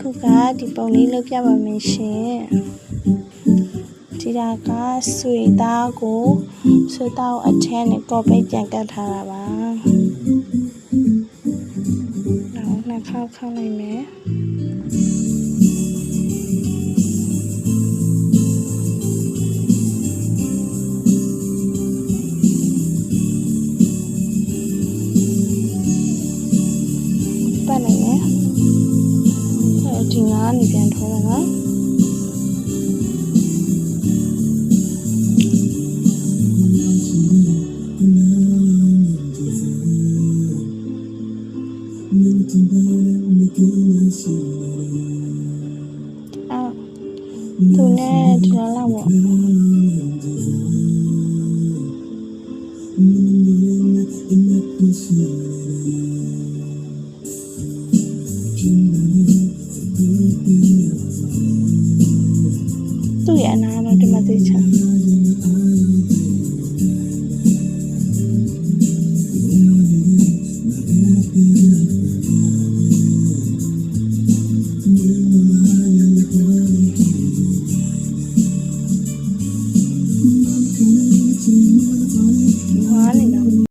ခုကဒီပုံလေးလုပ်ပြပါမယ်ရှင်ဒီဒါကဆွေသားကိုဆွေသားကိုအထက်နဲ့ကော်ပိတ်ပြန်ကတ်ထားတာပါနောက်နှစ်ခေါက်ခေါက်လိုက်မယ်ပတ်နိုင်မယ်ဒီနားနေပြန်ထိုးမယ်နော်သူနဲ့ဒီလောက်ပေါ့သူ့ရဲ့အနာတော့ဒီမှာသိချင်